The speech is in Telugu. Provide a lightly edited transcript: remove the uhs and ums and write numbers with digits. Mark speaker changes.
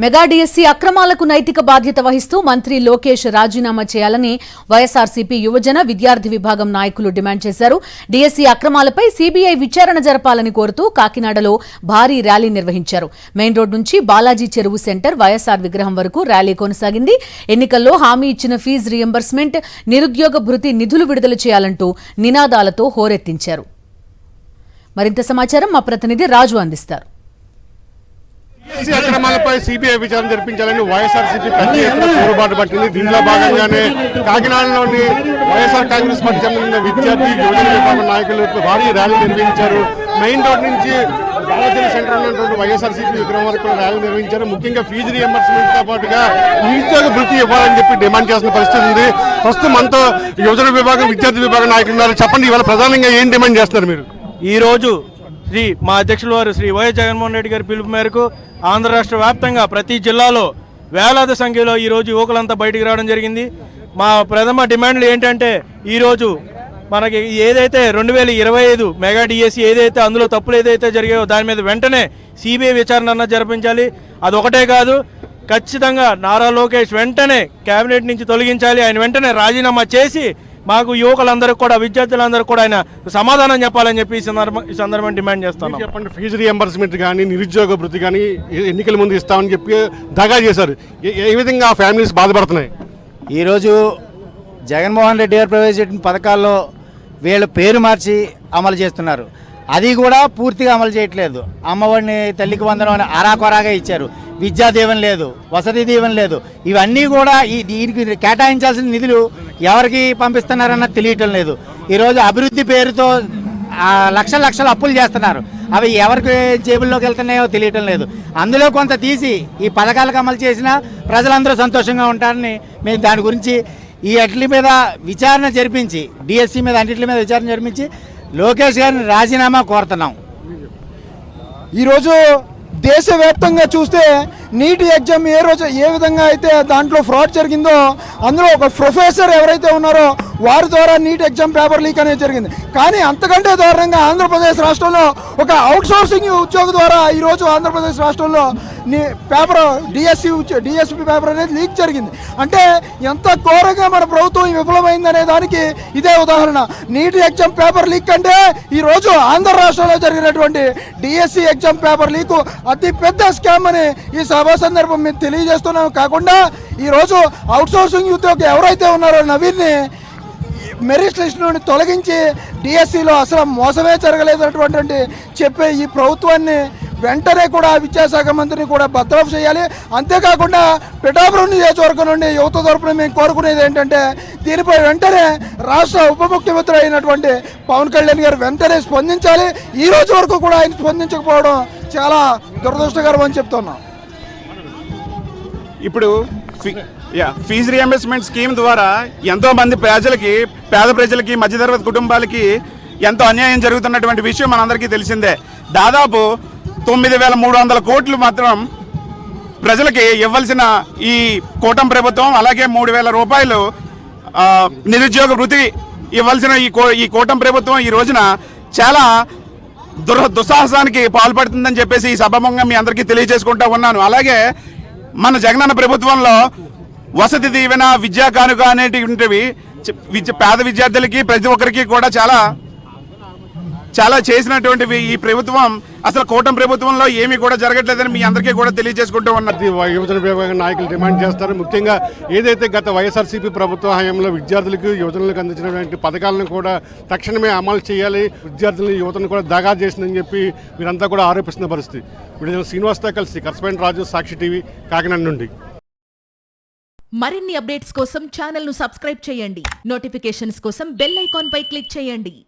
Speaker 1: మెగా డిఎస్సీ అక్రమాలకు నైతిక బాధ్యత వహిస్తూ మంత్రి లోకేష్ రాజీనామా చేయాలని వైఎస్ఆర్సీపీ యువజన విద్యార్థి విభాగం నాయకులు డిమాండ్ చేశారు. డిఎస్సీ అక్రమాలపై సీబీఐ విచారణ జరపాలని కోరుతూ కాకినాడలో భారీ ర్యాలీ నిర్వహించారు. మెయిన్ రోడ్ నుంచి బాలాజీ చెరువు సెంటర్ వైఎస్ఆర్ విగ్రహం వరకు ర్యాలీ కొనసాగింది. ఎన్నికల్లో హామీ ఇచ్చిన ఫీజు రియంబర్స్మెంట్, నిరుద్యోగ భృతి నిధులు విడుదల చేయాలంటూ నినాదాలతో హోరెత్తించారు. మరింత సమాచారం మా ప్రతినిధి రాజు అందిస్తారు.
Speaker 2: అక్రమాలపై సిబిఐ విచారణ జరిపించాలని వైఎస్ఆర్సీపీ పెద్ద ఎత్తున పోరుబాటు పట్టింది. దీనిలో భాగంగానే కాకినాడలోని వైఎస్ఆర్ కాంగ్రెస్ పార్టీ సంబంధించిన విద్యార్థి యువజన విభాగం నాయకులు భారీ ర్యాలీ నిర్వహించారు. మెయిన్ రోడ్ నుంచి బాలాజీ సెంటర్ ఉన్నటువంటి వైఎస్ఆర్సీపీ విగ్రహం వరకు ర్యాలీ నిర్వహించారు. ముఖ్యంగా ఫీజు రియంబర్స్మెంట్ తో పాటుగా నిరుద్యోగ భృతి ఇవ్వాలని చెప్పి డిమాండ్ చేస్తున్న పరిస్థితి ఉంది. ప్రస్తుతం మనతో యువజన విభాగం విద్యార్థి విభాగం నాయకులు ఉన్నారు. చెప్పండి, ఇవాళ ప్రధానంగా ఏం డిమాండ్ చేస్తున్నారు మీరు?
Speaker 3: ఈ రోజు మా అధ్యక్షుల వారు శ్రీ వైఎస్ జగన్మోహన్ రెడ్డి గారి పిలుపు మేరకు ఆంధ్ర రాష్ట్ర వ్యాప్తంగా ప్రతి జిల్లాలో వేలాది సంఖ్యలో ఈరోజు యువకులంతా బయటికి రావడం జరిగింది. మా ప్రథమ డిమాండ్లు ఏంటంటే, ఈరోజు మనకి ఏదైతే 2025 మెగా డిఎస్సీ ఏదైతే అందులో తప్పులు ఏదైతే జరిగాయో దాని మీద వెంటనే సిబిఐ విచారణ అన్న జరిపించాలి. అదొకటే కాదు, ఖచ్చితంగా నారా లోకేష్ వెంటనే కేబినెట్ నుంచి తొలగించాలి. ఆయన వెంటనే రాజీనామా చేసి మాకు యువకులందరికీ కూడా విద్యార్థులందరికీ కూడా ఆయన సమాధానం చెప్పాలని చెప్పి ఈ సందర్భం డిమాండ్ చేస్తాను.
Speaker 2: చెప్పండి, ఫీజు రియంబర్స్మెంట్ కానీ నిరుద్యోగ భృతి కానీ ఎన్నికల ముందు ఇస్తామని చెప్పి దగా చేశారు. ఏ విధంగా ఫ్యామిలీస్ బాధపడుతున్నాయి?
Speaker 4: ఈరోజు జగన్మోహన్ రెడ్డి గారు ప్రవేశపెట్టిన పథకాల్లో వీళ్ళ పేరు మార్చి అమలు చేస్తున్నారు. అది కూడా పూర్తిగా అమలు చేయట్లేదు. అమ్మఒడిని, తల్లికి వందనం అని అరాకొరాగా ఇచ్చారు. విద్యా దీవెన లేదు, వసతి దీవెన లేదు. ఇవన్నీ కూడా దీనికి కేటాయించాల్సిన నిధులు ఎవరికి పంపిస్తున్నారన్నది తెలియటం లేదు. ఈరోజు అభివృద్ధి పేరుతో లక్షల లక్షల అప్పులు చేస్తున్నారు. అవి ఎవరికి జేబుల్లోకి వెళ్తున్నాయో తెలియటం లేదు. అందులో కొంత తీసి ఈ పథకాలకు అమలు చేసినా ప్రజలందరూ సంతోషంగా ఉంటారని మేము దాని గురించి ఈ అట్ల మీద విచారణ జరిపించి, డిఎస్సీ మీద అన్నింటి మీద విచారణ జరిపించి లోకేష్ గారిని రాజీనామా కోరుతున్నాం.
Speaker 5: ఈరోజు దేశవ్యాప్తంగా చూస్తే నీట్ ఎగ్జామ్ ఏ విధంగా అయితే దాంట్లో ఫ్రాడ్ జరిగిందో, అందులో ఒక ప్రొఫెసర్ ఎవరైతే ఉన్నారో వారి ద్వారా నీట్ ఎగ్జామ్ పేపర్ లీక్ అనేది జరిగింది. కానీ అంతకంటే దారుణంగా ఆంధ్రప్రదేశ్ రాష్ట్రంలో ఒక అవుట్సోర్సింగ్ ఉద్యోగి ద్వారా ఈరోజు ఆంధ్రప్రదేశ్ రాష్ట్రంలో డిఎస్పీ పేపర్ అనేది లీక్ జరిగింది. అంటే ఎంత ఘోరంగా మన ప్రభుత్వం విఫలమైందనే దానికి ఇదే ఉదాహరణ. నీట్ ఎగ్జామ్ పేపర్ లీక్ అంటే ఈరోజు ఆంధ్ర రాష్ట్రంలో జరిగినటువంటి డిఎస్సి ఎగ్జామ్ పేపర్ లీకు అతి పెద్ద స్కామ్ అని ఈ సభా సందర్భం మేము తెలియజేస్తున్నాం. కాకుండా ఈరోజు అవుట్సోర్సింగ్ ఉద్యోగి ఎవరైతే ఉన్నారో నవీన్ని మెరిట్ లిస్ట్ నుండి తొలగించి డిఎస్సిలో అసలు మోసమే జరగలేదన్నటువంటి చెప్పే ఈ ప్రభుత్వాన్ని వెంటనే కూడా విద్యాశాఖ మంత్రిని కూడా బర్తరఫ్ చేయాలి. అంతేకాకుండా పిఠాపురం నియోజకవర్గం నుండి యువత తరపున మేము కోరుకునేది ఏంటంటే, దీనిపై వెంటనే రాష్ట్ర ఉప ముఖ్యమంత్రి అయినటువంటి పవన్ కళ్యాణ్ గారు వెంటనే స్పందించాలి. ఈ రోజు వరకు కూడా ఆయన స్పందించకపోవడం చాలా దురదృష్టకరం అని చెప్తున్నాం.
Speaker 6: ఇప్పుడు ఫీజు రియంబర్స్మెంట్ స్కీమ్ ద్వారా ఎంతో మంది పేద ప్రజలకి మధ్యతరగతి కుటుంబాలకి ఎంతో అన్యాయం జరుగుతున్నటువంటి విషయం మనందరికీ తెలిసిందే. దాదాపు 9,300 కోట్లు మాత్రం ప్రజలకి ఇవ్వాల్సిన ఈ కూటమి ప్రభుత్వం, అలాగే 3,000 రూపాయలు నిరుద్యోగ వృత్తి ఇవ్వాల్సిన ఈ కూటమి ప్రభుత్వం ఈ రోజున చాలా దుస్సాహసానికి పాల్పడుతుందని చెప్పేసి ఈ సభాముఖంగా మీ అందరికీ తెలియజేసుకుంటా ఉన్నాను. అలాగే మన జగనన్న ప్రభుత్వంలో వసతి దీవెన, విద్యా కానుక అనేటువంటివి పేద విద్యార్థులకి ప్రతి ఒక్కరికి కూడా చాలా చేసినటువంటివి ఈ ప్రభుత్వం అసలు కూటమి ప్రభుత్వంలో ఏమీ కూడా జరగట్లేదని మీ అందరికీ కూడా తెలియజేసుకుంటూ ఉన్నారు.
Speaker 2: యువజన విభాగం నాయకులు డిమాండ్ చేస్తారు. ముఖ్యంగా ఏదైతే గత వైఎస్ఆర్సీపీ ప్రభుత్వ హయాంలో విద్యార్థులకు యువజనులకు అందించినటువంటి పథకాలను కూడా తక్షణమే అమలు చేయాలి, విద్యార్థులను యువతను కూడా దగా చేసిందని చెప్పి వీరంతా కూడా ఆరోపిస్తున్న పరిస్థితి. వీళ్ళు శ్రీనివాస్తో కలిసి కరస్పాండెంట్ రాజు, సాక్షి టీవీ, కాకినాడ నుండి.
Speaker 7: మరిన్ని అప్డేట్స్ కోసం ఛానల్ ను సబ్స్క్రైబ్ చేయండి. నోటిఫికేషన్స్ కోసం బెల్ ఐకాన్ పై క్లిక్ చేయండి.